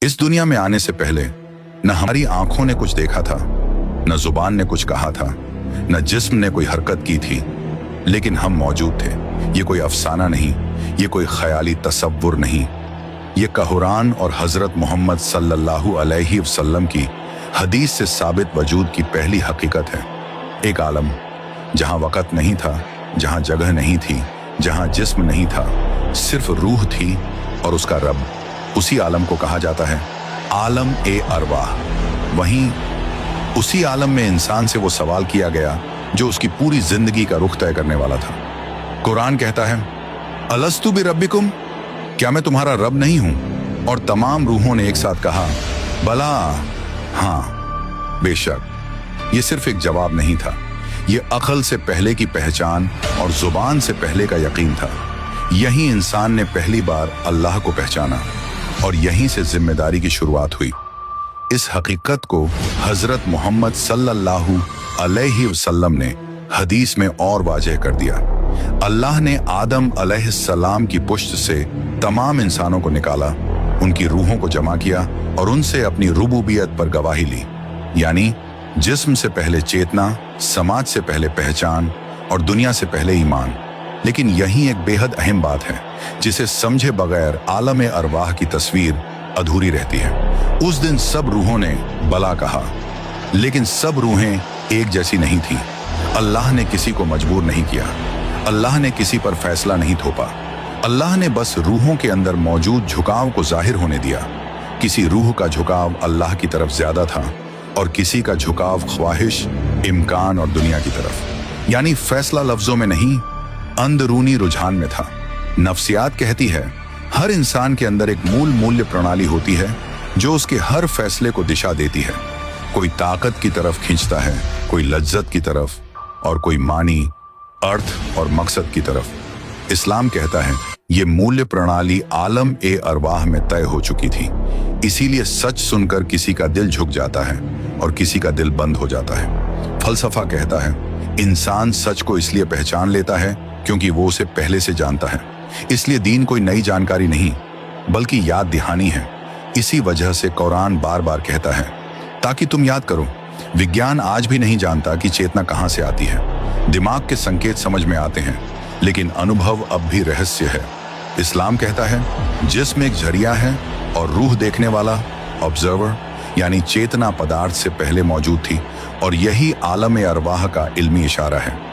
इस दुनिया में आने से पहले न हमारी आंखों ने कुछ देखा था, न जुबान ने कुछ कहा था, न जिस्म ने कोई हरकत की थी, लेकिन हम मौजूद थे। ये कोई अफसाना नहीं, ये कोई ख्याली तसव्वुर नहीं, ये कुरान और हजरत मोहम्मद सल्लल्लाहु अलैहि वसल्लम की हदीस से साबित वजूद की पहली हकीकत है। एक आलम जहां वक़्त नहीं था, जहां जगह नहीं थी, जहां जिस्म नहीं था, सिर्फ रूह थी और उसका रब। उसी आलम को कहा जाता है आलम ए अरवाह। वहीं उसी आलम में इंसान से वो सवाल किया गया जो उसकी पूरी जिंदगी का रुख तय करने वाला था। कुरान कहता है अलस्तु बिरब्बिकुम, क्या मैं तुम्हारा रब नहीं हूं? और तमाम रूहों ने एक साथ कहा बला, हाँ बेशक। ये सिर्फ एक जवाब नहीं था, ये अक्ल से पहले की पहचान और जुबान से पहले का यकीन था। यहीं इंसान ने पहली बार अल्लाह को पहचाना और यहीं से जिम्मेदारी की शुरुआत हुई। इस हकीकत को हजरत मोहम्मद सल्लल्लाहु अलैहि वसल्लम ने हदीस में और वाज़ेह कर दिया। अल्लाह ने आदम अलैहिस्सलाम की पुश्त से तमाम इंसानों को निकाला, उनकी रूहों को जमा किया और उनसे अपनी रुबूबियत पर गवाही ली। यानी जिस्म से पहले चेतना, समाज से पहले पहचान और दुनिया से पहले ईमान। लेकिन यही एक बेहद अहम बात है जिसे समझे बगैर आलम अरवाह की तस्वीर अधूरी रहती है। उस दिन सब रूहों ने बला कहा, लेकिन सब रूहें एक जैसी नहीं थी। अल्लाह ने किसी को मजबूर नहीं किया, अल्लाह ने किसी पर फैसला नहीं थोपा। अल्लाह ने बस रूहों के अंदर मौजूद झुकाव को जाहिर होने दिया। किसी रूह का झुकाव अल्लाह की तरफ ज्यादा था और किसी का झुकाव ख्वाहिश, इम्कान और दुनिया की तरफ। यानी फैसला लफ्जों में नहीं, अंदरूनी रुझान में था। नफ्सियात कहती है हर इंसान के अंदर एक मूल्य प्रणाली होती है जो उसके हर फैसले को दिशा देती है। कोई ताकत की तरफ खींचता है, कोई लज्जत की तरफ और कोई मानी, अर्थ और मकसद की तरफ। इस्लाम कहता है ये मूल्य प्रणाली आलम ए अरवाह में तय हो चुकी थी। इसीलिए सच सुनकर किसी का दिल झुक जाता है और किसी का दिल बंद हो जाता है। फलसफा कहता है इंसान सच को इसलिए पहचान लेता है क्योंकि वो उसे पहले से जानता है। इसलिए दीन कोई नई जानकारी नहीं बल्कि याद दहानी है। इसी वजह से कुरान बार बार कहता है ताकि तुम याद करो। विज्ञान आज भी नहीं जानता कि चेतना कहां से आती है। दिमाग के संकेत समझ में आते हैं लेकिन अनुभव अब भी रहस्य है। इस्लाम कहता है जिस्म एक जरिया है और रूह देखने वाला, ऑब्जर्वर। यानी चेतना पदार्थ से पहले मौजूद थी और यही आलम अरवाह का इल्मी इशारा है।